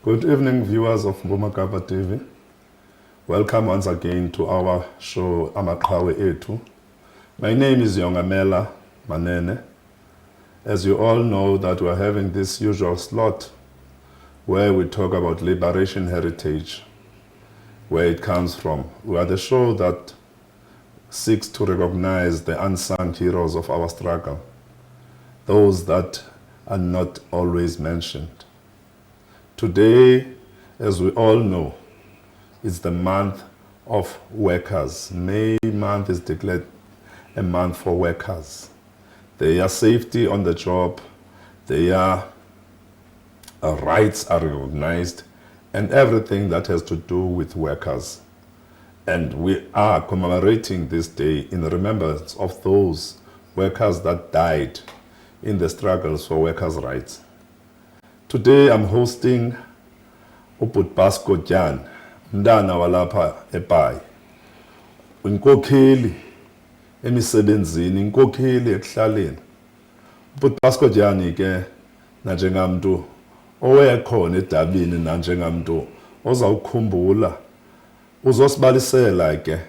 Good evening, viewers of Amaqhawe TV. Welcome once again to our show, Amaqhawe Ethu. My name is Yongamela Manene. As you all know that we're having this usual slot where we talk about liberation heritage, where it comes from. We are the show that seeks to recognize the unsung heroes of our struggle, those that are not always mentioned. Today, as we all know, is the month of workers. May month is declared a month for workers. Their safety on the job, their rights are recognized, and everything that has to do with workers. And we are commemorating this day in remembrance of those workers that died in the struggles for workers' rights. Today I'm hosting Pasco Jan, mntana walapha eBhayi. Inkokheli emisebenzini, inkokheli ekuhlaleni. Pasco Jan ke nanjengamntu owekhona edabini nanjengamntu ozawukhumbula uzosibalisela ke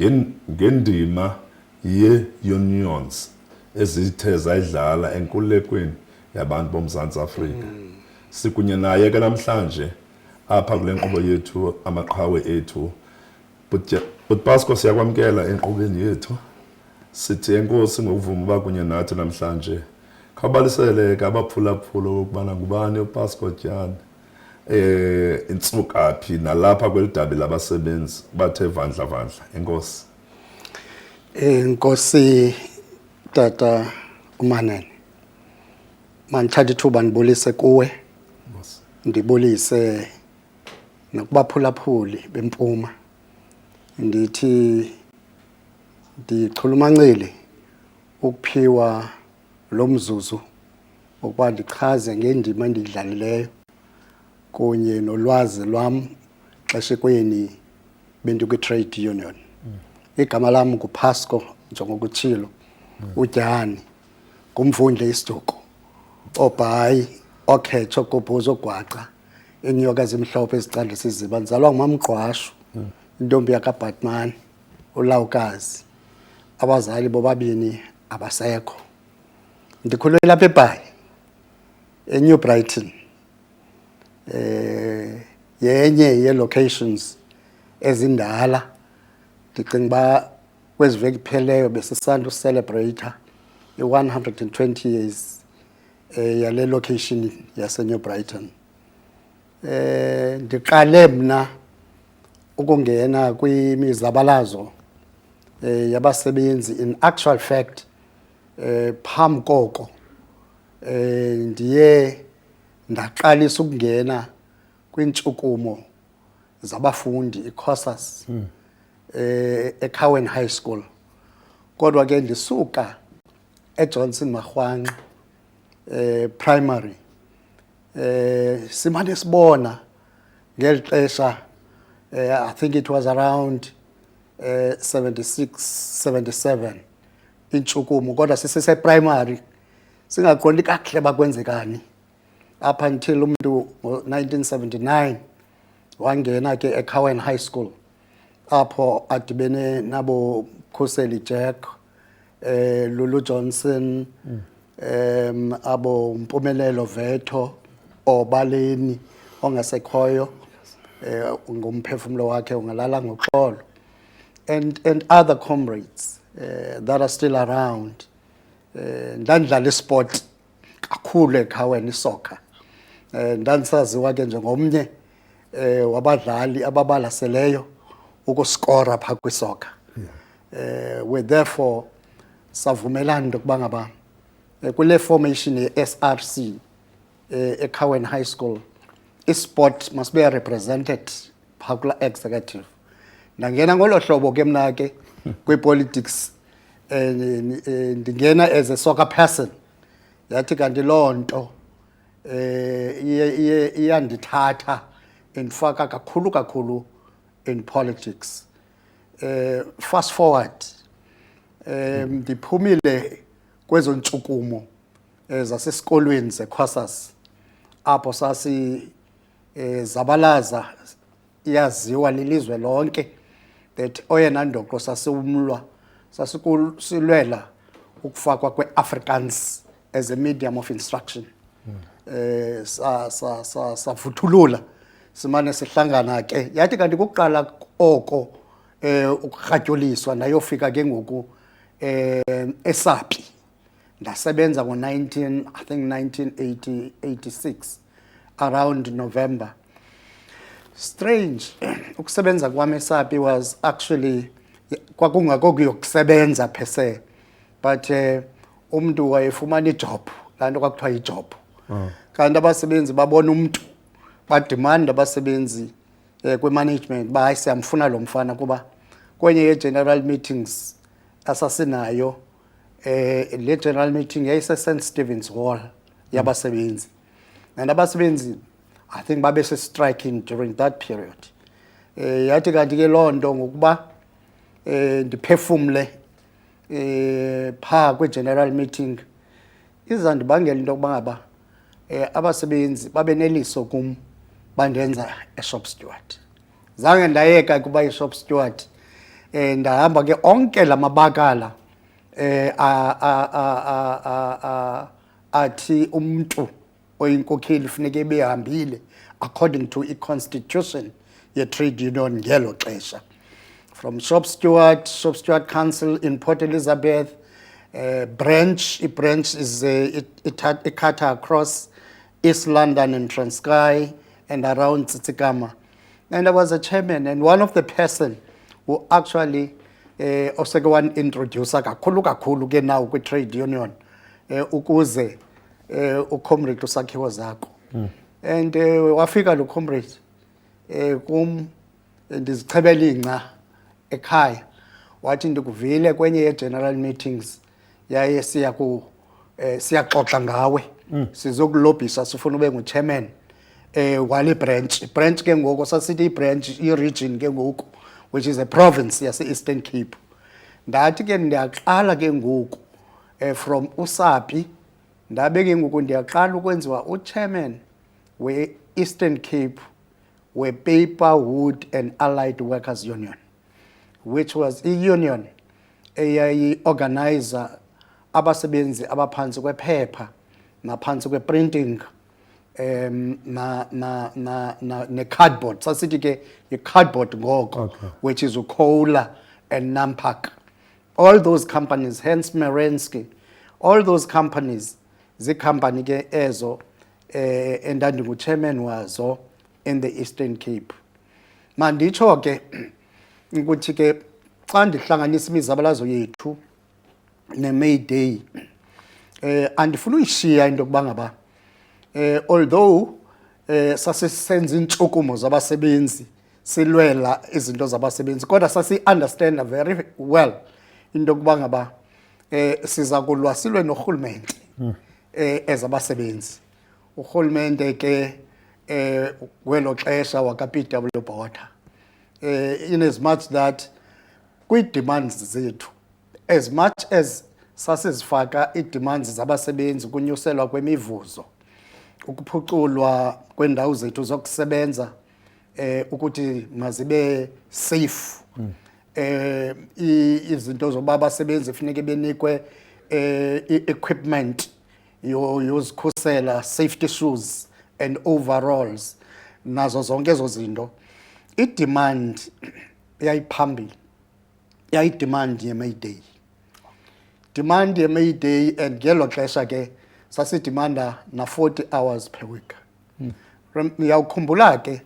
ngendima ye-unions ezithe zayidlala enkululekweni yabantu boMzantsi Afrika. Sikunye naye ke namhlanje apha kule nkqubo yethu Amaqhawe Ethu. But Pasco siyakwamkela enkqubeni yethu. Sithi enkosi ngokuvuma uba kunye nathi namhlanje. Khawubalisele ke abaphulaphula ukubana ngubani uPasco Jan. Intsukaphi nalapha kwelidabi labasebenzi bathe vandla. Enkosi. Enkosi tata uManene. Manithatha ithuba ndibulise kuwe. Ndibulise nakubaphulaphuli bempuma. Ndithi ndichulumancile ukuphiwa lo mzuzu ukuba ndichaze ngendima endidlalileyo kunye nolwazi lwam xeshekweni bendikwi-trade union. Igama lam nguPasco njengokutshilo uJani ngumvundle isiduko oBhayi okhetsho kobhozo gwaqa inyoka ezimhlophe ezicandisa iziba. Ndizalwa ngumamgqwashu intombi yakaBhatman uLawukazi. Abazali bobabini abasekho. Ndikhulele lapha eBhayi eNew Brighton. Yenye ye-locations ezindala. Ndicinga uba kwezi veki ipheleyo besisanda ucelebrate i-120 years yale location yaseNew Brighton. Ndiqale mna ukungena kwimizabalazo yabasebenzi. In actual fact phambi koko ndiye ndaqalisa ukungena kwintshukumo zabafundi i-courses eCowan High School. Kodwa ke ndisuka eJohnson Marhwanqa primary simane sibona ngeli xesha I think it was around 76 77 intshukumo, kodwa sisese primary singaqondi kakuhle bakwenzekani up until umuntu ngo-1979 wangena ke eCowan High School apho adibene nabo Khuseli Jack, Lulu Johnson, abo Mpumelelo Vetho obaleni ongasekhoyo ngomphefumulo wakhe ungalala ngoxolo, and other comrades that are still around. Ndandidlala isport kakhulu eCowan, isoccer. Ndandisaziwa ke njengomnye wabadlali ababalaseleyo ukuskora phaa kwisoccer. We therefore savumelana into yokuba ngaba kule formation ye-SRC eCowan High School, isport must be represented phaa kula executive. Ndangena ngolo hlobo ke mna ke kwi-politics ndingena as a soccer person. Yathi kanti loo nto iyandithatha indifaka kakhulu in politics. Fast forward ndiphumile kwezo ntshukumo zasesikolweni zeQuarters apho zabalaza iyaziwa lilizwe lonke that oyena ndoqo sasikulwela ukufakwa kwe-Afrikaans as a medium of instruction. Savuthulula simane sihlangana ke yathi kanti kuqala oko ukurhatyoliswa nayofika ke ngoku eSapi ndasebenza I think 1986 around November. Strange ukusebenza kwami eSapi was actually kwakungakho kuyokusebenza per se, but umuntu wayefumana ijob, lanto kwakuthiwa ijob. Kanti abasebenzi babona umuntu bademand abasebenzi kwi-management ba siyamfuna lo mfana kuba kwenye ye-general meetings asasinayo le general meeting yayise St Stephen's Hall yabasebenzi, and abasebenzi I think babe striking during that period. Yathi kanti ke loo nto ngokuba ndiphefumle pha kwi-general meeting izandibangela into yokuba ngaba abasebenzi babe neliso kum bandenza shop steward. Zange ndayeka kuba i-shop steward, ndahamba ke onke la mabakala athi umuntu oyinkokheli funeke behambile according to i-constitution ye-trade union ngelo xesha. From shop steward council in Port Elizabeth, branch is it cut across East London and Transkei and around Tsitsikamma. And I was a chairman, and one of the person who actually oseke wan introducer kakhulu ke now kwi trade union ukuze ucomrade usakhiwo zakho. And wafika lo comrade kum ndizichebela ingca ekhaya wathi ndikuvile kwenye ye-general meetings yaye siyaxoxa ngawe sizokulobhisa sifuna ube ngu-chairman wale branch ke ngoku sasithi i-branch i-region ke ngoku which is a province yase-Eastern Cape. Ndathi ke ndiyaqala ke ngoku from uSapi ndabe ke ngoku ndiyaqala ukwenziwa u-chairman we-Eastern Cape we-Paper, Wood and Allied Workers Union, which was i-union eyayi-organizer abasebenzi abaphantsi kwephepha naphansi kwe-printing ne-cardboard. Sasithi ke i-cardboard ngoko, which is uKola and Nampak. All those companies, hence Merensky, all those companies zii-company ke ezo endandingu-chairman wazo in the Eastern Cape. Manditsho ke ukuthi ke xa ndihlanganisa imizabalazo yethu ne-May Day andifuna uyishiya into yokuba ngaba although sasisenza intshukumo zabasebenzi silwela izinto zabasebenzi kodwa sasi-understanda very well into yokuba ngaba siza kulwa silwe norhulumente ezabasebenzi. Urhulumente ke kwelo xesha waka-PW Botha in as much that kwi-demands zethu as much as sasizifaka ii-demands zabasebenzi kunyuselwa kwemivuzo, ukuphuculwa kwendawo zethu zokusebenza ukuthi mazibe safe, izinto zoba abasebenzi funeke benikwe i-equipment yozikhusela, safety shoes and overalls, nazo zonke ezo zinto. I-demand yayiphambili yayi-demand ye-May Day. Demand ye-May Day, and ngelo xesha ke sasidimanda na 40 hours per week. Niyawukhumbula ke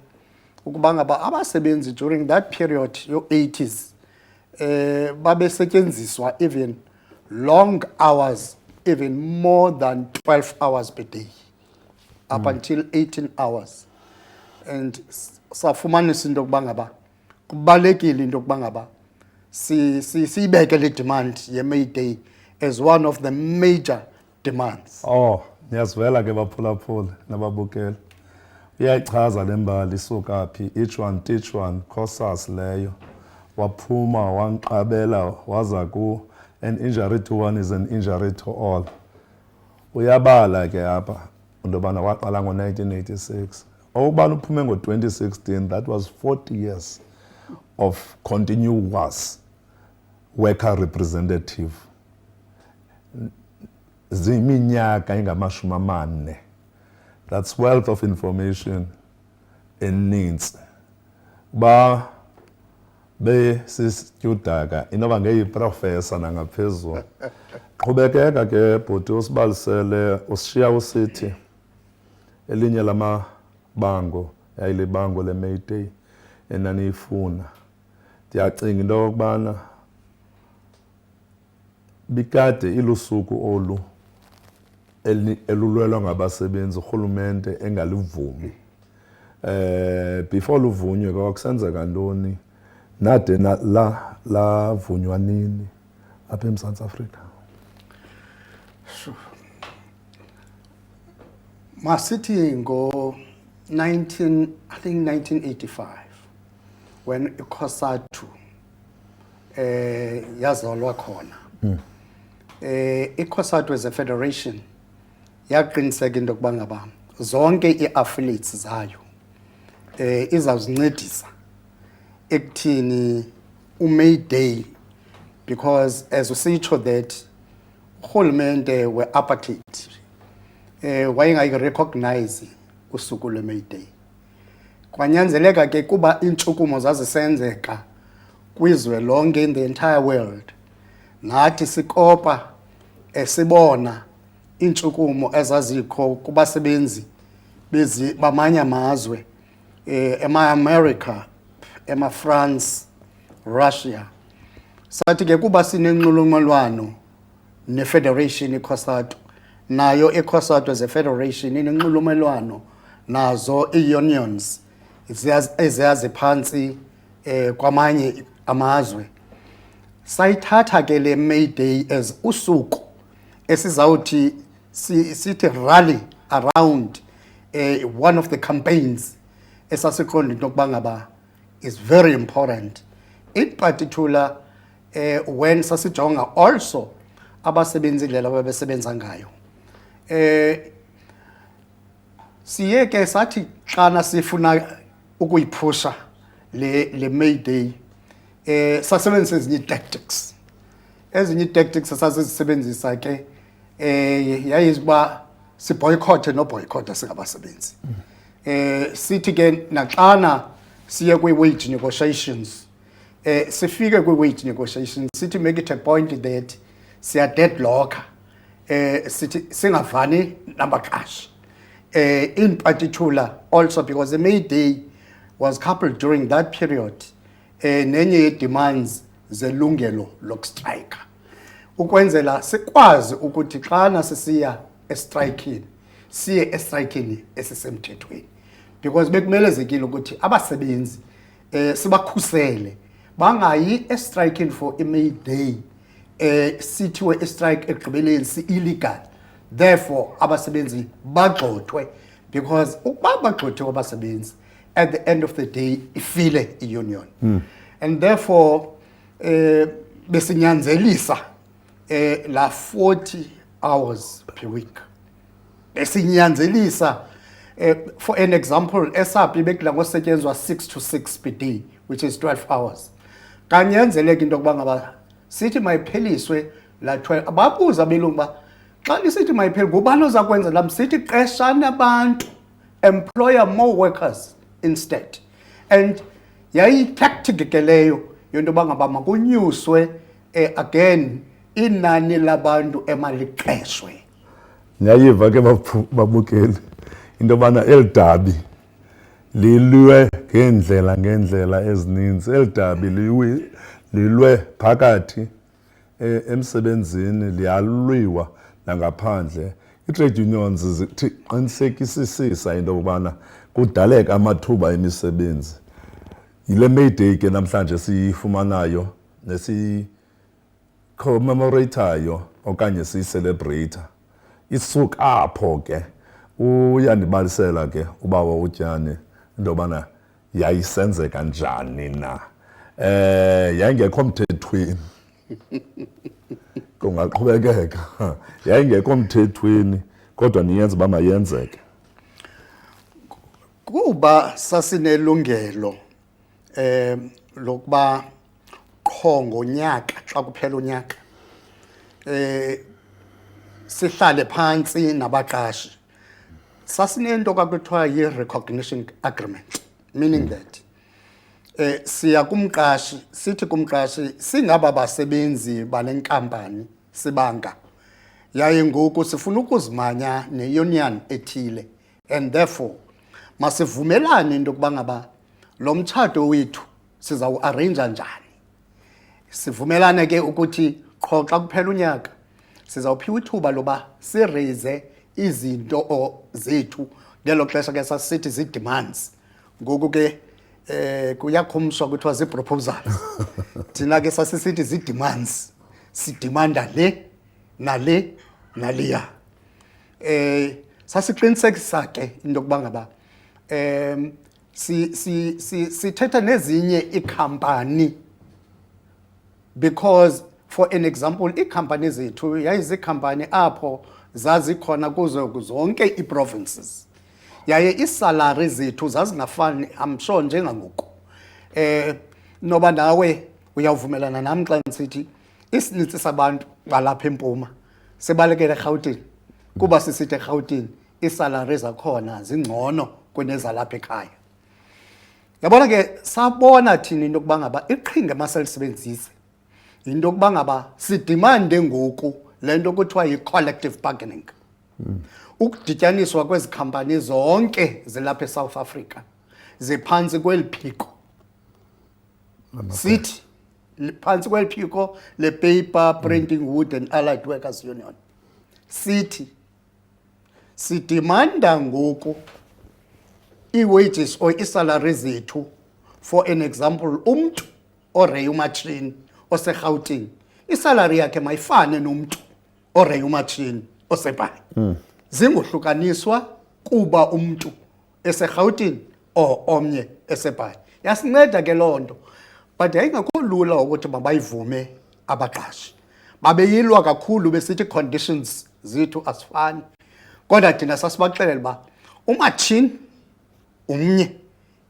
ukuba ngaba abasebenzi during that period yo-80s babesetyenziswa even long hours, even more than 12 hours per day, up until 18 hours. And safumanisa into yokuba ngaba kubalekile into yokuba ngaba siyibeke le demand ye-May Day as one of the major demands. Oh, niyazivela ke baphulaphula nababukeli. Uyayichaza le mbali isuka phi, each one teach one, courses leyo. Waphuma wanqabela waza ku an injury to one is an injury to all. Uyabala ke apha into yobana waqala ngo-1986 Obana uphume ngo-2016, that was 40 years of continuous worker representative. Ziminyaka ingamashumi amane. That's wealth of information eninzi. Ba sisitudaka inoba ngeyiprofessor nangaphezulu. Qhubekeka ke bhuti usibalisele usishiya usithi elinye lamabango yayilibango le-May Day enaniyifuna. Ndiyacinga into yokubana bikade ilusuku olu elulwelwa ngabasebenzi urhulumente engalivumi. Before luvunywe kwakusenzeka ntoni nade lavunywa nini apha eMzantsi Afrika? Masithi I think 1985, when iCOSATU yazalwa khona. iCOSATU as a federation yaqiniseka into yokuba ngaba zonke ii-affiliates zayo izawuzincedisa ekuthini uMay Day, because as usitsho that urhulumente we-apartheid wayengayirecognize usuku lwe-May Day. Kwanyanzeleka ke kuba iintshukumo zazisenzeka kwizwe lonke in the entire world, nathi sikopa esibona iintshukumo ezazikho kubasebenzi bamanye amazwe, ema-America, ema-France, Russia. Sathi ke kuba sinenxulumelwano ne-federation iCOSATU, nayo iCOSATU as a federation inenxulumelwano nazo ii-unions eziyaziphantsi kwamanye amazwe. Sayithatha ke le May Day as usuku esizawuthi sithi rally around one of the campaigns esasiqonda into yokuba ngaba is very important, in particular when sasijonga also abasebenzi indlela ababesebenza ngayo. Siye ke sathi xana sifuna ukuyiphusha le May Day, sasebenzisa ezinye tactics. Ezinye tactics sasizisebenzisa ke yayiziba siboycothe noboycotha singabasebenzi. Sithi ke naxana siye kwi-wage negotiations, sifike kwi-wage negotiations, sithi make it a point that siya deadlocker, sithi singavani nabaqashi. In particular also because the May Day was coupled during that period nenye demands zelungelo lokustrike, ukwenzela sikwazi ukuthi xana sisiya estrikini siye estrikini esisemthethweni, because bekumelezekile ukuthi abasebenzi sibakhusele bangayi estrikini for iMay Day sithiwe istrike ekugqibeleni si-illegal, therefore abasebenzi bagxothwe, because ukuba bagxothiwe abasebenzi at the end of the day ifile i-union. And therefore besinyanzelisa la 40 hours per week. Besinyanzelisa for an example, esaphi bekudla ngosetyenzwa 6 to 6 per day, which is 12 hours. Kanyanzeleka into yokuba ngaba sithi mayipheliswe la 12. Ababuza belungu ba xa lisithi mayipheli ngubani ozakwenza lam, sithi qeshana abantu, employer more workers instead. And yayi-tactic ke leyo yonto yoba ngaba makunyuswe again inani labantu emaliqeshwe. Nyayiva ke babukeli into yobana eli dabi lilwe ngeendlela ezininzi. Eli dabi lilwe phakathi emsebenzini, liyalwiwa nangaphandle. I-trade unions ziqinisekisisa into yokubana kudaleka amathuba emisebenzi. Yile May Day ke namhlanje siyifumanayo nesiyi-commemoratayo okanye siyi-celebrata. Isuka apho ke uyandibalisela ke ubawa utyane into yobana yayisenzeka njani na. Yayingekho mthethweni. Kungaqhubekeka. Yayingekho mthethweni kodwa niyenza uba mayenzeke. kuba sasinelungelo lokuba qho ngonyaka xa kuphela unyaka sihlale phansi nabaqashi sasinento kakuthiwa yi-recognition agreement, meaning that siya kumqashi sithi kumqashi singaba basebenzi bale nkampani sibanga yaye ngoku sifuna ukuzimanya ne-union ethile and therefore masivumelane into yokuba ngaba lo mtshato wethu sizawuarrange njani. Sivumelane ke ukuthi qho xa kuphela unyaka sizawuphiwa ithuba loba siraise izinto zethu ngelo xesha ke sasithi zi-demands. Ngoku ke kuyakhumshwa kuthiwa zii-proposals thina ke sasisithi zi-demands, sidimanda le nale naliya. Sasiqinisekisa ke into yokuba ngaba sithetha nezinye iikhampani because for an example iikhampani zethu yayizikhampani apho zazikhona kuzo zonke ii-provinces yaye iisalary zethu zazingafani I'm sure njengangoku. Noba nawe uyawuvumelana nami xa ndisithi isinitsi sabantu balapha empuma sebalekele eRhawutini kuba sisithi eRhawutini iisalary zakhona zingcono kunezalapha ekhaya. Yabona ke sabona thina into yokuba ngaba iqhinga maselisebenzise into yokuba ngaba sidimande ngoku le nto kuthiwa yi-collective bargaining. Ukudityaniswa kwezi khampani zonke zilapha eSouth Africa ziphantsi kweli phiko. Sithi phantsi kweli phiko le-Paper, Printing, Wood and Allied Workers Union. Sithi sidimanda ngoku i-wages or isalary zethu for an example umntu oreya umatshini oseRhawutini isalary yakhe mayifane nomntu oreya umatshini oseBhayi. Zingohlukaniswa kuba umntu eseRhawutini omnye eseBhayi. Yasinceda ke loo nto but yayingakho lula ukuthi mabayivume abaqashi. Babeyilwa kakhulu besithi conditions zethu asifani. Kodwa thina sasibaxelela uba umatshini umnye,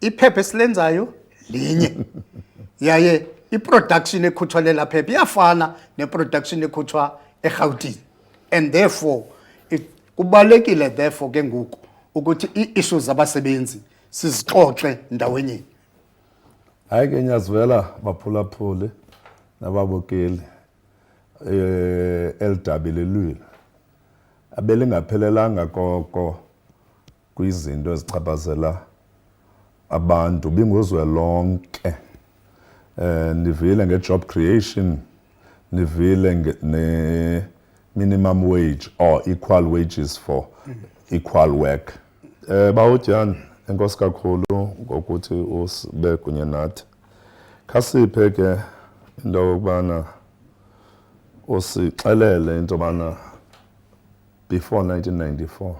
iphepha esilenzayo linye yaye i-production ekhutshwa lela phepha iyafana ne-production ekhutshwa eRhawutini and therefore kubalulekile therefore ke ngoku ukuthi ii-issues zabasebenzi sizixoxe ndawenyeni. Hayi ke nyazivela baphulaphuli nababukeli elidabile abelingaphelelanga koko kwizinto ezichaphazela abantu binguzwe lonke. Nivile nge-job creation, nivile ne-minimum wage or equal wages for equal work. Bawutyani, enkosi kakhulu ngokuthi ube kunye nathi. Khasiphe ke into yokubana usixelele into yobana before 1994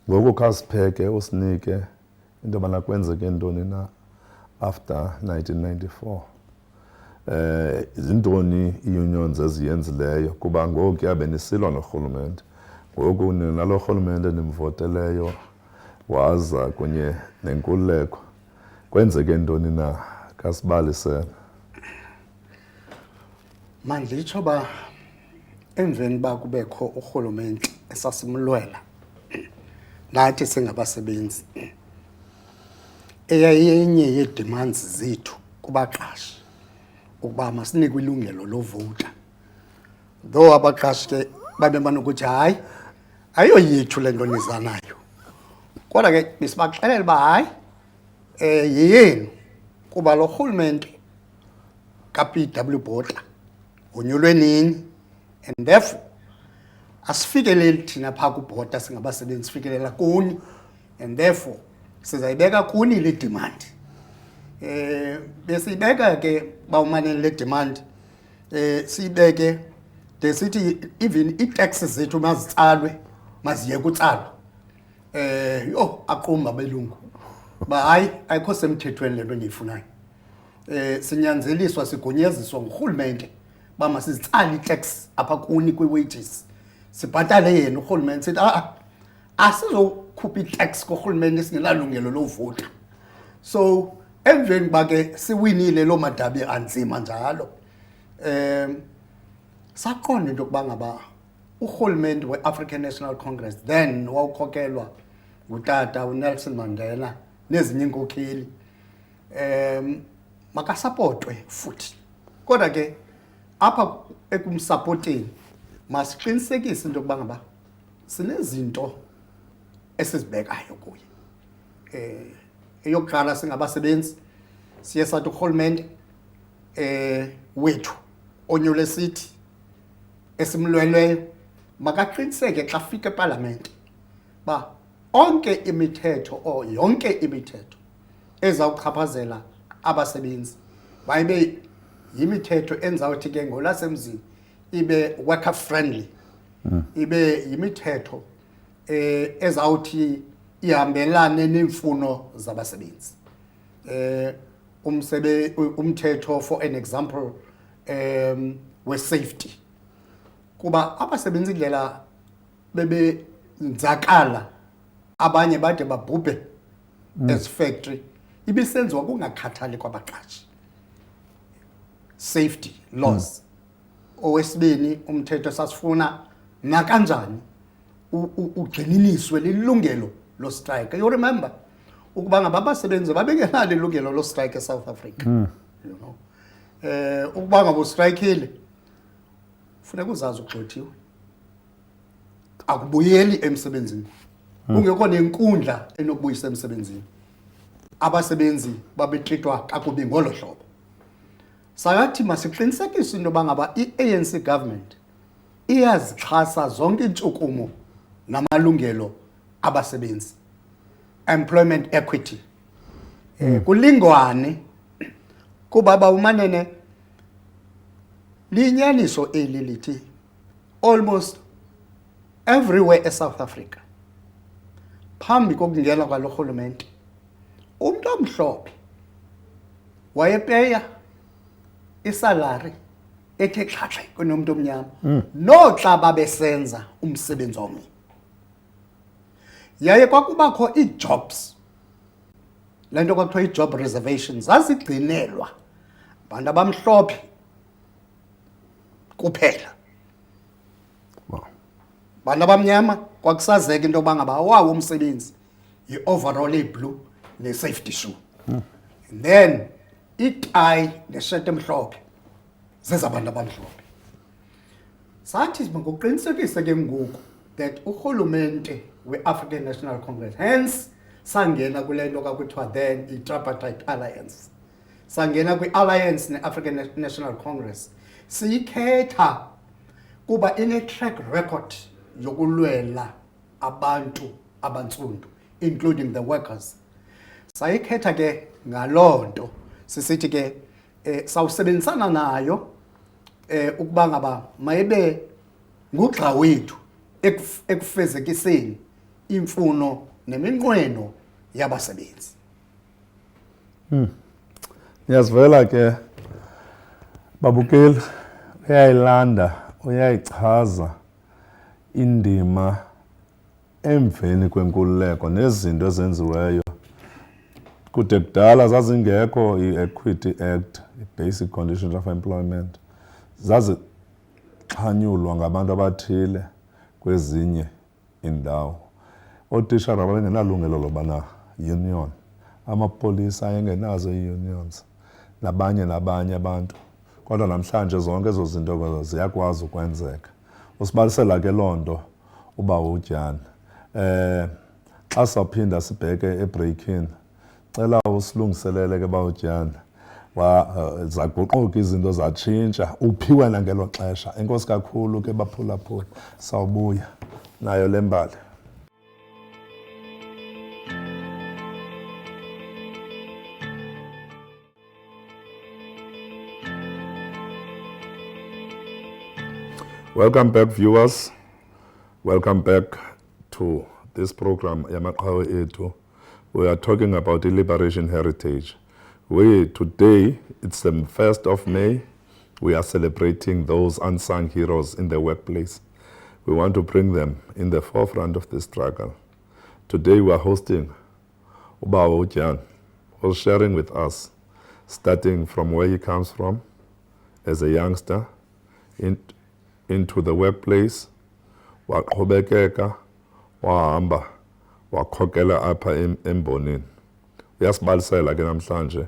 ngoku khasipheke usinike into yobana kwenzeke ntoni na after 1994. Zintoni ii-unions eziyenzileyo kuba ngoku yabe nisilwa norhulumente, ngoku nalo rhulumente nimvoteleyo waza kunye nenkululeko kwenzeke ntoni na? Khasibalisele. Manditsho ba emveni ba kubekho urhulumente esasimlwela nathi singabasebenzi eyayenye ye-demands zethu kubaqashi ukuba masinikwe ilungelo lovota. Though abaqashi ke babemana ukuthi hayi ayoyithu le nto niza nayo, kodwa ke besibaxelela uba hayi yeyenu kuba lo rhulumente ka-PW Botha unyulwe nini and therefore asifikeleli thina phaa kuBhota singabasebenzi sifikelela kuni and therefore sizayibeka kuni le demand. Besiyibeka ke bawumaneni le demand siyibeke de sithi even ii-taxes zethu mazitsalwe maziyeke utsalwa. Aqumba belungu ba hayi ayikho semthethweni le nto endiyifunayo. Sinyanzeliswa sigunyaziswa ngurhulumente ba masizitsala i-tax apha kuni kwi-wages sibhatale yena urhulumente sithi asizo ukukhupha itax kohulumeni singenalungelo lovota. So emveni bake siwinile lo madabi anzima njalo. Saqonda into kuba ngaba uhulumeni we-African National Congress then wawukhokelwa ngutata uNelson Mandela nezinye inkokheli makasapotwe futhi. Kodwa ke apha ekumsupporting masiqinisekise into kuba ngaba sinezinto esizibekayo kuye. Eyokuqala singabasebenzi siye sathi uhulumende wethu onyule sithi esimlweleyo makaqiniseke xa fika eParliament ba onke imithetho yonke imithetho ezawuchaphazela abasebenzi bayibe yimithetho enzawuthi ke ngolasemzini ibe worker friendly, ibe yimithetho ezawuthi ihambelane neemfuno zabasebenzi. Umthetho for an example we safety kuba abasebenzi indlela bebe nzakala abanye bade babhubhe as factory ibisenziwa kungakhathali kwabaqashi. Safety laws. Owesibini umthetho sasifuna nakanjani ugxininiswe lilungelo lo strike. You remember ukuba ngabasebenzi babengenalo ilungelo lo strike eSouth Africa. You know. Ukuba ngabo strikeile funeka uzazi ugxothiwe. Akubuyeli emsebenzini. Ungekho nenkundla enokubuyisa emsebenzini. Abasebenzi babetreatwa kakubi ngolo hlobo. Sakathi masiqinisekise into bangaba iANC government iyazixhasa zonke intshukumo namalungelo abasebenzi. Employment equity. Kulingwane kuba bawumanene linyaniso eli lithi almost everywhere eSouth Africa phambi kokungena kwalo rhulumente umuntu omhlophe wayepeya isalary ethe xhaxhe kunomuntu omnyama noxa babesenza umsebenzi omnye. Yaye kwakubakho ijobs lento kwakuthiwa ijob reservations zazigcinelwa abantu abamhlophe kuphela. Abantu abamnyama kwakusazeka into bangaba wawo umsebenzi i-overall eblue ne-safety shoe. And then itie neshirt emhlophe zezabantu abamhlophe. Sathi ngokuqinisekisa ke ngoku that urhulumente we-African National Congress hence sangena kule nto kwakuthiwa then i-tripartite alliance. Sangena kwi-alliance ne-African National Congress siyikhetha kuba ine-track record yokulwela abantu abantsundu including the workers. Sayikhetha ke ngalonto sisithi ke sawusebenzisana nayo ukuba ngaba mayibe ngugxa wethu ekufezekiseni imfuno neminqweno yabasebenzi. Niyazivela ke babukeli uyayilanda uyayichaza indima emveni kwenkululeko nezinto ezenziweyo kude kudala zazingekho i-Equity Act, i-Basic Conditions of Employment, zazixhanyulwa ngabantu abathile kwezinye indawo. Ootishara babengenalungelo lobana union, amapolisa ayengenazo ii-unions, nabanye abantu. Kodwa namhlanje zonke ezo zinto ziyakwazi ukwenzeka. Usibalisela ke loo nto uba utyana. Xa sawuphinda sibheke ebreakini, cela usilungiselele ke bawutyana. Zaguquka izinto zatshintsha, uphiwe nangelo xesha. Enkosi kakhulu ke baphulaphula. Sawubuya nayo le mbali. Welcome back, viewers. Welcome back to this program, Amaqhawe Ethu. We are talking about the liberation heritage. Today, it's the 1st of May. We are celebrating those unsung heroes in the workplace. We want to bring them in the forefront of the struggle. Today we are hosting Ubawo Jan, who's sharing with us, starting from where he comes from as a youngster into the workplace, waqhubekeka wahamba wakhokela apha embonini. Uyasibalisela ke namhlanje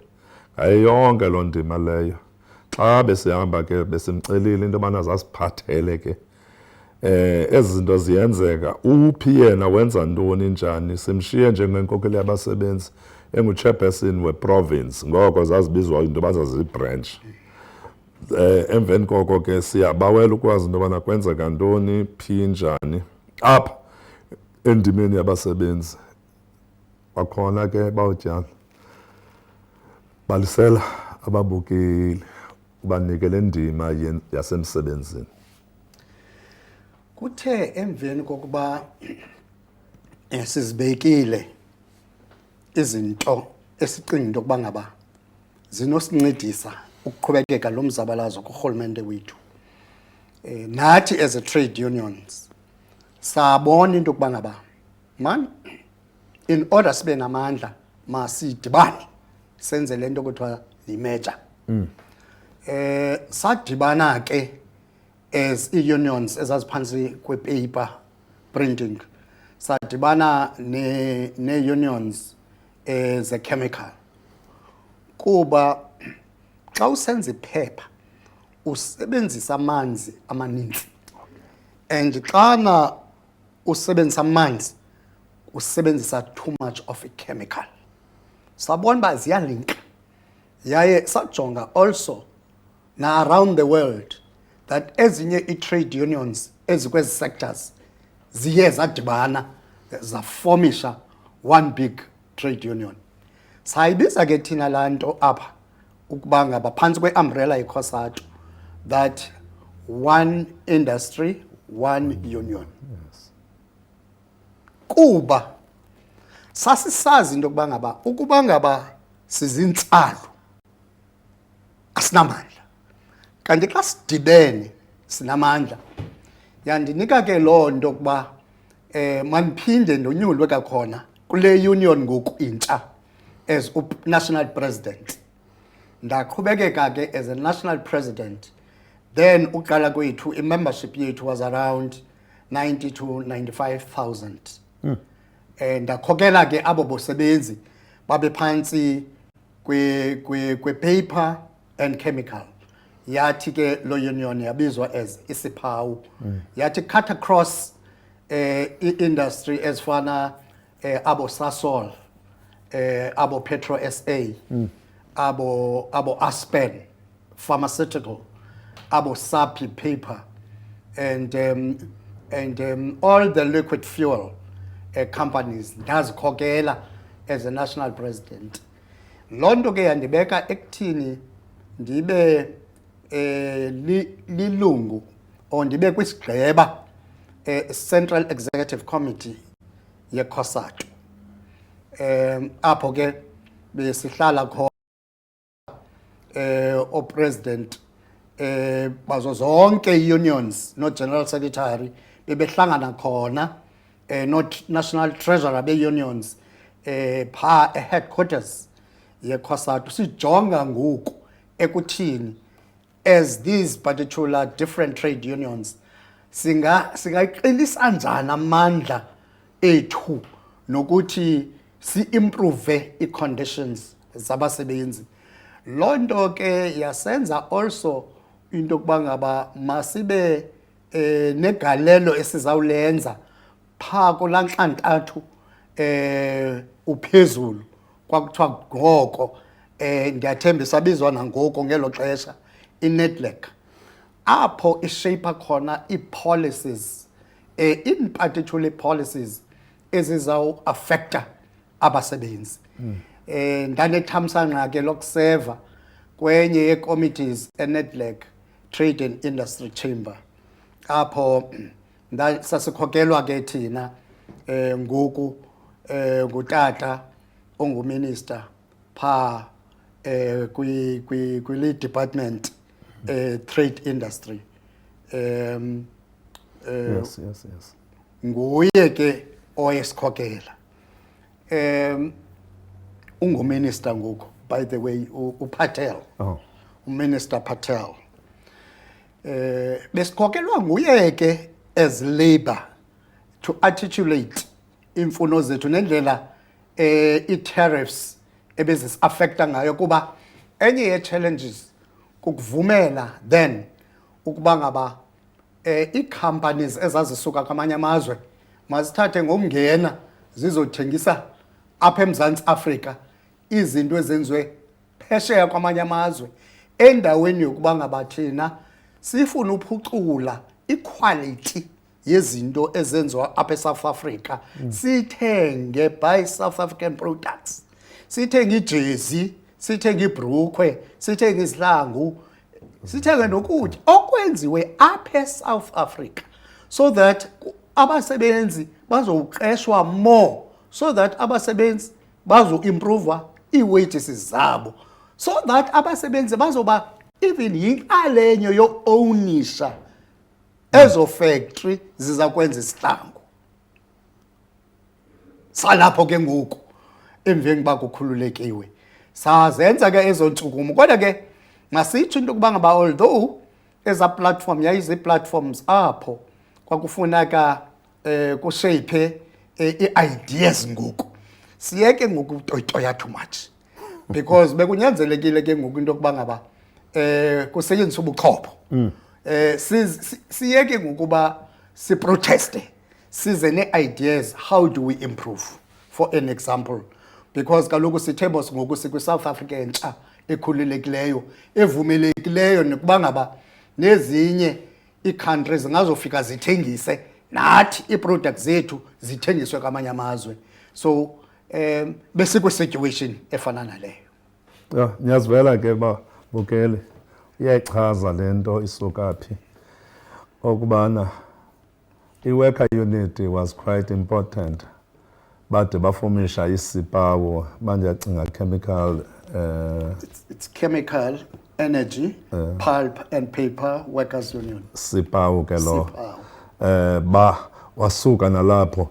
ngayo yonke loo ndima leyo. Xa besihamba ke besimcelile into yobana zasiphathele ke ezi zinto ziyenzeka, uphi yena wenza ntoni njani, simshiye njengenkokeli yabasebenzi engu-chairperson we-province, ngoko zazibizwa into yoba zazii-branch. Emveni koko ke siyabawela ukwazi into yobana kwenzeka ntoni, phi njani apha endimeni yabasebenzi. Kwakhona ke bawutyala balisela ababukeli ubanike le ndima yasemsebenzini. Kuthe emveni kokuba sizibekile izinto esicinga into yokuba ngaba zinosincedisa ukuqhubekeka lo mzabalazo kurhulumente wethu, nathi as a trade unions sabona into yokuba ngaba man, in order sibe namandla masidibane senze le nto kuthiwa yi-merger. Sadibana ke as i-unions ezaziphansi kwe-paper printing, sadibana ne-unions ze-chemical, kuba xa usenza iphepha usebenzisa amanzi amaninzi, and xana usebenzisa amanzi usebenzisa too much of a chemical. Sabona uba ziyalinka, yaye sajonga also na around the world that ezinye i-trade unions ezikwezi sectors ziye zadibana zaformisha one big trade union. Sayibiza ke thina laa nto apha ukuba ngaba phantsi kwe-umbrella ye-COSATU, that one industry, one union. Yes. Kuba sasisazi into yokuba ngaba ukuba ngaba sizintsalu asinamandla, kanti xa sidibene sinamandla. Yandinika ke loo nto yokuba mandiphinde ndonyulwe kakhona kule union ngoku intsha as national president. Ndaqhubekeka ke as a national president, then uqala kwethu i-membership yethu was around 90 to 95,000. Ndakhokela ke abo bosebenzi babe phantsi kwe-paper and chemical. Yathi ke lo union yabizwa as isiphawu. Yathi cut across i-industry ezifana abo Sasol, abo Petro SA, abo Aspen Pharmaceutical, abo Sapi Paper, and all the liquid fuel companies ndazikhokela as a national president. Loo nto ke yandibeka ekuthini ndibe lilungu or ndibe kwisigqeba Central Executive Committee ye-COSATU, apho ke besihlala khona o-president bazo zonke i-unions no-general secretary bebehlangana khona, not national treasurer be-unions pha headquarters ye-COSATU, sijonga ngoku ekuthini as these particular different trade unions singayiqinisa njani amandla ethu nokuthi si-improve i-conditions zabasebenzi. Loo nto ke yasenza also into yokuba ngaba masibe negalelo esizawulenza phaa kulaa ntlantlathu uphezulu kwakuthiwa ngoko, ndiyathembisa abizwa nangoku ngelo xesha, i-NEDLAC, apho ishape khona ii-policies, in particular policies ezizawuafekta abasebenzi. Ndanethamsanqa ke lokuseva kwenye yee-committees e-NEDLAC, Trade and Industry Chamber, apho sasikhokelwa ke thina ngoku ngutata onguminister phaa kwi-lead department trade industry. Yes. Nguye ke oyesikhokela. unguminister ngoku, by the way, uPatel. Oh. Minister Patel. Besikhokelwa nguye ke as Labour to articulate imfuno zethu nendlela i-tariffs ebezis affecta ngayo kuba enye ye challenges kukuvumela then ukuba ngaba i-companies ezazisuka kwamanye amazwe mazithathe ngomngena zizothengisa apha eMzantsi Afrika izinto ezenziwe phesheya kwamanye amazwe endaweni yokuba ngaba thina sifuna uphucula iquality yezinto ezenziwa apha eSouth Africa sithenge by South African products, sithenge ijezi, sithenge ibhrukwe, sithenge izihlangu, sithenge nokutya okwenziwe apha eSouth Africa, so that abasebenzi bazoqeshwa more, so that abasebenzi bazo-improve ii-wages zabo, so that abasebenzi bazoba even yinxalenye yo-ownisha ezo factory ziza kwenza isihlangu. Salapho ke ngoku emveni ba kukhululekiwe sazenza ke ezo ntshukumo, kodwa ke masitsho into kuba ngaba although eza platform yayizi-platforms apho kwakufuneka kushape i-ideas ngoku, siyeke ngoku toya too much because bekunyanzelekile ke ngoku into kuba ngaba kusetyenziswa ubuchopho. Siyeke ngokuba siproteste, size ne-ideas, how do we improve, for an example, because kaloku sithemba ngoku sikwi-South Africa entsha ekhululekileyo evumelekileyo nokuba ngaba nezinye ii-countries zingazofika zithengise nathi ii-products zethu zithengiswe kwamanye amazwe. So besikwi-situation efana naleyo. Ja, ngiyazivela ke Bukele uyayichaza lento isuka phi okubana i-worker unity was quite important, bade bafomisha isipawo bandiyacinga chemical it's chemical energy pulp and paper workers union sipawo ke lo ba wasuka nalapho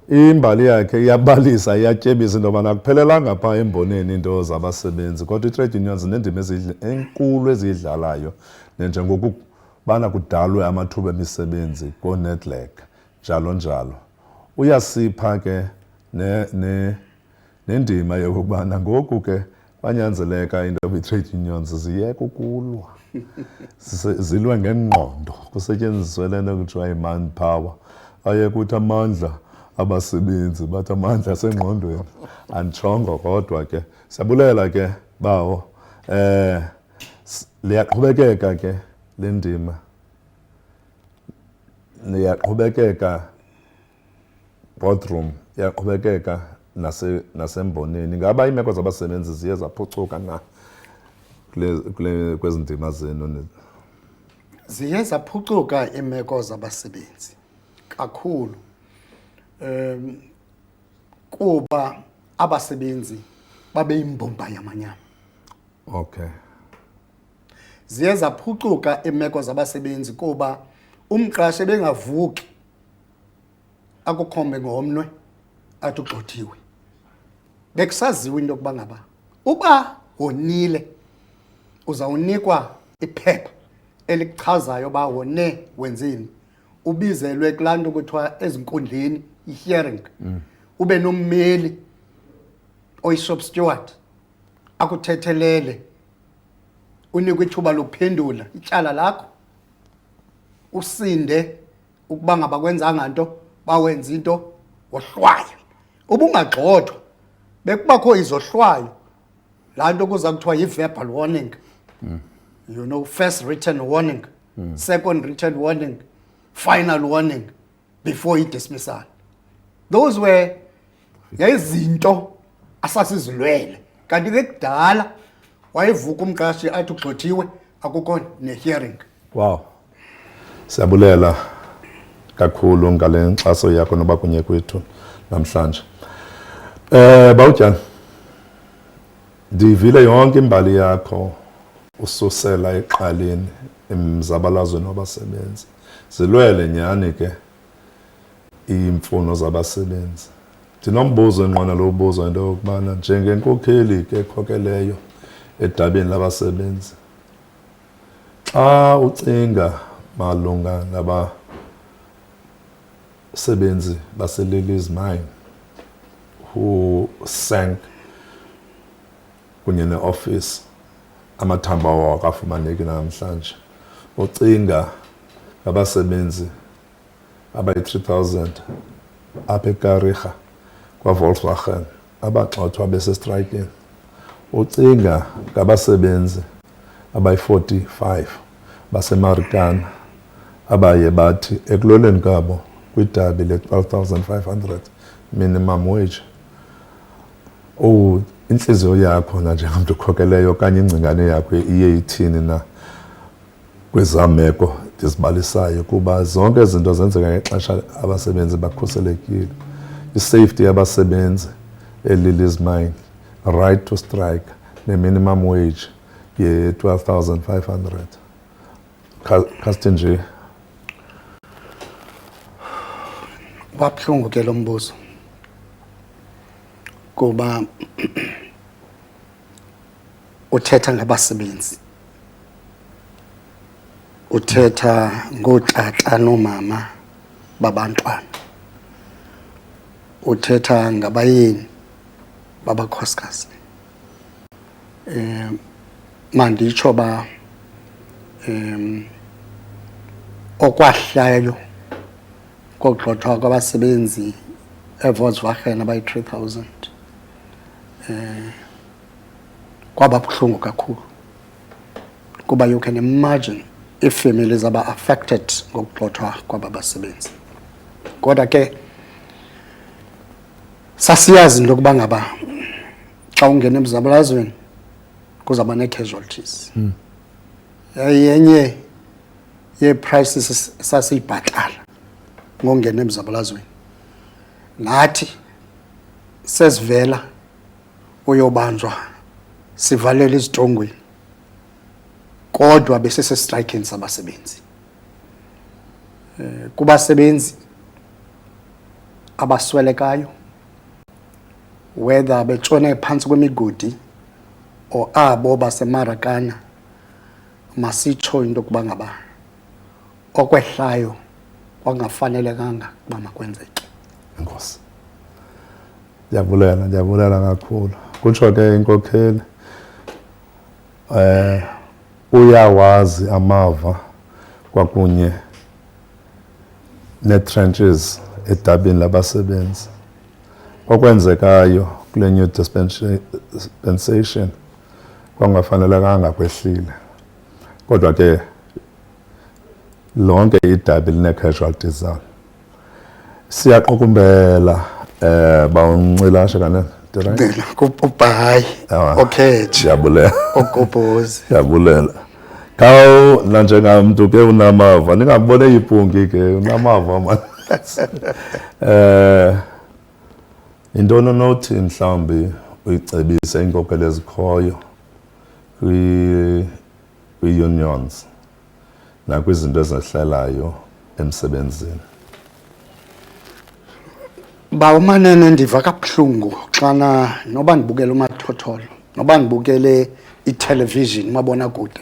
imbali yakhe iyabalisa iyatyebisa into yobana kuphelelanga phaa emboneni into zabasebenzi kodwa i-trade unions nendima enkulu eziyidlalayo nenjengokubana kudalwe amathuba emisebenzi kooNedlac njalo njalo. Uyasipha ke nendima yokubana ngoku ke banyanzeleka into i-trade unions ziyeke ukulwa zilwe ngengqondo kusetyenziswe le nto kuthiwa yi-manpower ayekuthi amandla abasebenzi bathi amandla asengqondweni anditshongo kodwa ke siyabulela ke bawo liyaqhubekeka ke le ndima liyaqhubekeka boardroom iyaqhubekeka nasemboneni. Ngaba iimeko zabasebenzi ziye zaphucuka na kwezi ndima zenu? Ziye zaphucuka iimeko zabasebenzi kakhulu kuba abasebenzi babe imbumba yamanyama. Okay. Ziye zaphucuka iimeko zabasebenzi kuba umqashi bengavuki akukhombe ngomnwe athi ugxothiwe. Bekusaziwe into yokuba ngaba uba wonile uzawunikwa iphepha elichazayo uba wone wenzeni, ubizelwe kulaa nto kuthiwa ezinkundleni i-hearing, ube nommeli oyi-shop steward akuthethelele, unikwe ithuba lokuphendula ityala lakho, usinde ukuba ngaba kwenzanga nto bawenza into wohlwayo. Ubungagxothwa bekubakho izohlwayo, laa nto kuza kuthiwa yi-verbal warning, you know, first written warning, second written warning, final warning before i-dismissal. Those were yayizinto asasizilwele, kanti ke kudala wayevuka umqashi athi ugxothiwe akukho ne-hearing. Wow, siyabulela kakhulu ngale nkxaso yakho noba kunye kwethu namhlanje. Bawutyana, ndivile yonke imbali yakho ususela eqaleni emzabalazweni wabasebenzi. Zilwele nyani ke iimfuno zabasebenzi Ndinombuzo enqona lo buzo into yokubana njengenkokheli ke ekhokeleyo edabini labasebenzi. Xa ucinga malunga nabasebenzi baseLilies Mine who sank kunye ne-office amathambo awo akafumaneki namhlanje. Ucinga ngabasebenzi abayi-3,000 apha eKarika kwaVolkswagen abagxothwa besestrayikini. Ucinga ngabasebenzi abayi-45 baseMarikana abaye bathi ekuloleni kwabo kwidabi le-12,500 minimum wage. Inhliziyo yakho na njengomuntu okhokeleyo okanye ingcingane yakho iye ithini na kwezameko ndizibalisayo kuba zonke izinto zenzeka ngexesha abasebenzi bakhuselekile. I-safety yabasebenzi eLilies Mine, right to strike, ne-minimum wage ye-12,500. Khasithi nje wabuhlungu ke lo mbuzo kuba uthetha ngabasebenzi, uthetha ngootata nomama babantwana, uthetha ngabayeni babakhosikazi. Manditsho ba okwahlayo kokugxothwa kwabasebenzi eVolkswagen abayi-3,000 kwaba buhlungu kakhulu kuba you can imagine iifamily zaba affected ngokugxothwa kwaba basebenzi. Kodwa ke sasiyazi into yokuba ngaba xa ungena emzabalazweni kuzaba nee-casualties. Yenye yee-prices sasiyibhatala ngongena emzabalazweni. Nathi sesivela uyobanjwa sivalele izitongweni kodwa besese-strikini sabasebenzi. Kubasebenzi abaswelekayo whether betshone phantsi kwemigodi or abo baseMarikana, masitsho into yokuba ngaba okwehlayo kwangafanelekanga uba makwenzeke. Enkosi. Ndiyabulela kakhulu. Kutsho ke inkokheli uyawazi amava kwakunye nee-trenches edabini labasebenzi. Okwenzekayo kule new dispensation kwangafanelekanga kwehlile. Kodwa ke lonke idabi line-casualties zalo. Siyaqukumbela bawuncilashe kanene. Ndela kubhayi okhethi Ndiyabulela. okobhozi. Ndiyabulela. Kawu nanjengamntu ke unamava ningabone ipungi ke unamava man. Intoni onothi mhlawumbi uyicebise inkokeli ezikhoyo kwi-unions nakwizinto ezehlelayo emsebenzini? Bawumanene ndiva kabuhlungu xana noba ndibukele umathotholo, noba ndibukele itelevision mabonakude,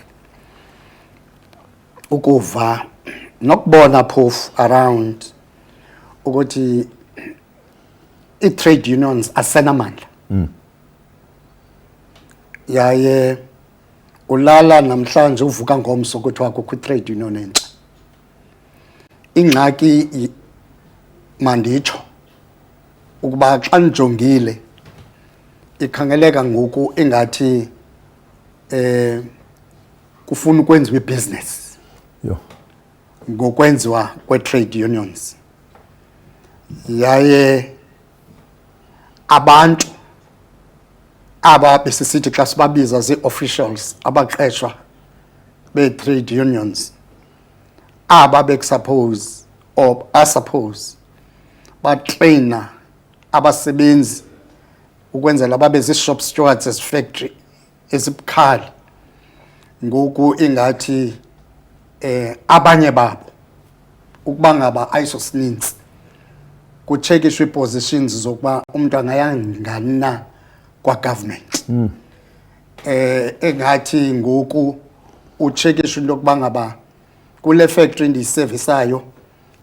ukuva nokubona phofu around ukuthi i-trade unions asenamandla. Yaye ulala namhlanje uvuka ngomso kuthiwa kukho i-trade union entsha. Ingxaki manditsho ukuba xa nijongile ikhangeleka ngoku ingathi kufuna ukwenziwa ibusiness ngokwenziwa kwe-trade unions. Yaye abantu aba besisithi xa sibabiza zii-officials abaqeshwa be-trade unions aba bekusuppose or asuppose batreyina abasebenzi ukwenzela babe zii-shop stewards ezifactory ezibukhali. Ngoku ingathi abanye babo ukuba ngaba ayisosininzi kucheckishwe positions zokuba umuntu angayangana kwa government engathi ngoku ucheckishwe lokuba ngaba kule factory ndiyiservisayo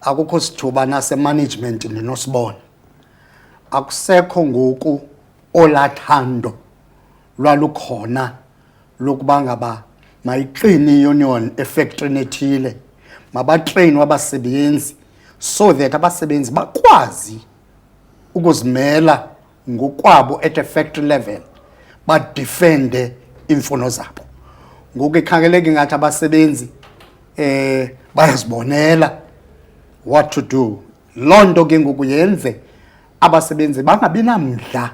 akukho sithuba nase management ndinosibona akusekho ngoku olathando lwalukhona lokuba ngaba mayiqini iunion efactory ethile mabatrain wabasebenzi so that abasebenzi bakwazi ukuzimela ngokwabo at a factory level badefende imfuno zabo ngoku ikhangeleke ngathi abasebenzi bayazibonela what to do lonto ke ngoku yenze abasebenzi bangabi namdla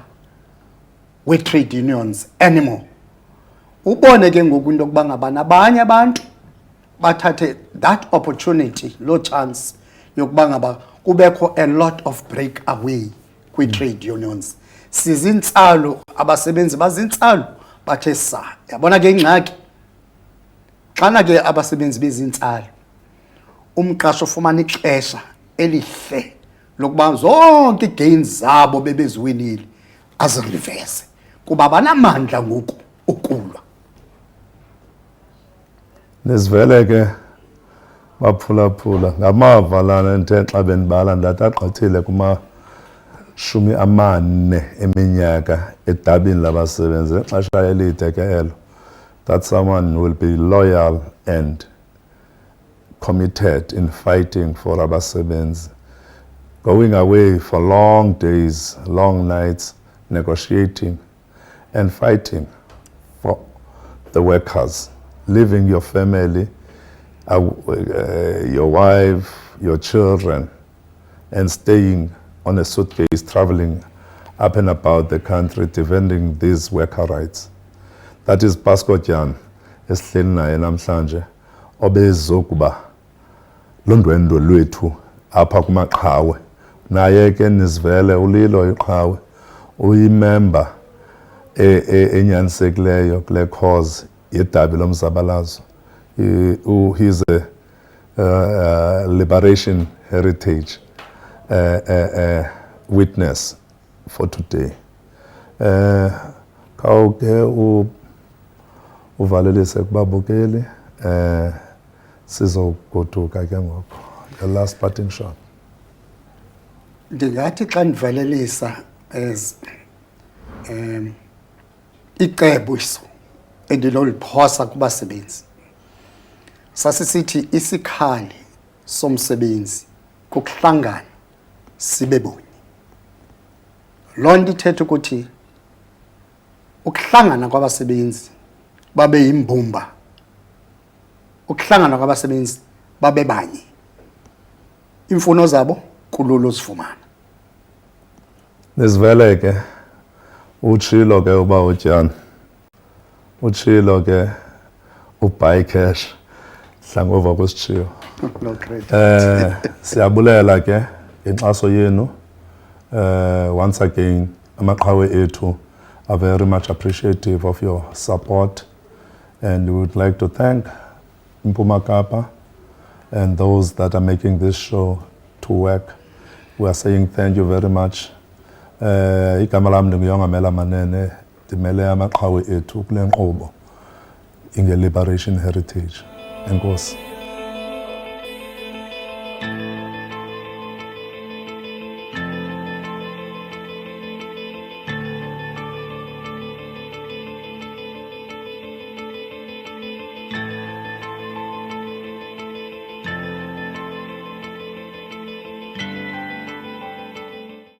we-trade unions anymore ubone ke ngoku into yokuba ngabana abanye abantu bathathe that opportunity lo chance yokuba ngaba kubekho a lot of breakaway kwi-trade unions sizintsalo abasebenzi bazintsalo bathe sa yabona ke ingxaki xana ke abasebenzi bezintsalo umqasho ufumana ixesha elihle lokuba zonke gains zabo bebeziwinile azirivese kuba banamandla ngoku ukulwa Nesivele ke baphulaphula ngamava lana enthe xa benibala ndathi agqithile kuma 40 eminyaka edabini labasebenzi exesha elide ke elo that someone will be loyal and committed in fighting for abasebenzi going away for long days long nights negotiating and fighting for the workers leaving your family, your wife, your children, and staying on a suitcase, traveling up and about the country, defending these worker rights. That is Pasco Jan, esihleli naye namhlanje, obezokuba lundwendwe lwethu apha kuMaqhawe. Naye ke Nisivele ulilo iqhawe, uyimember enyanisekileyo kule cause yedabi lomzabalazo. He's a liberation heritage witness for today. Khawuke uvalelise kubabukeli sizogoduka ke ngoko. The last parting shot. Ndingathi xa ndivalelisa as icebo iso endinoliphosa kubasebenzi sasisithi isikhali somsebenzi kukuhlangana sibe bunye loo nto ithetha ukuthi ukuhlangana kwabasebenzi babe yimbumba ukuhlangana kwabasebenzi babe banye imfuno zabo kululu zifumana Nesivele ke utshilo ke uba utyana utshilo ke ubuy cash hlangova kwesitshiyo no credit siyabulela ke ngenkxaso yenu once again Amaqhawe Ethu are very much appreciative of your support and we would like to thank Mpuma Kapa and those that are making this show to work. We are saying thank you very much. Igama lami ndinguyongamela Manene ndimele Amaqhawe Ethu kule nkqubo inge liberation heritage. Enkosi.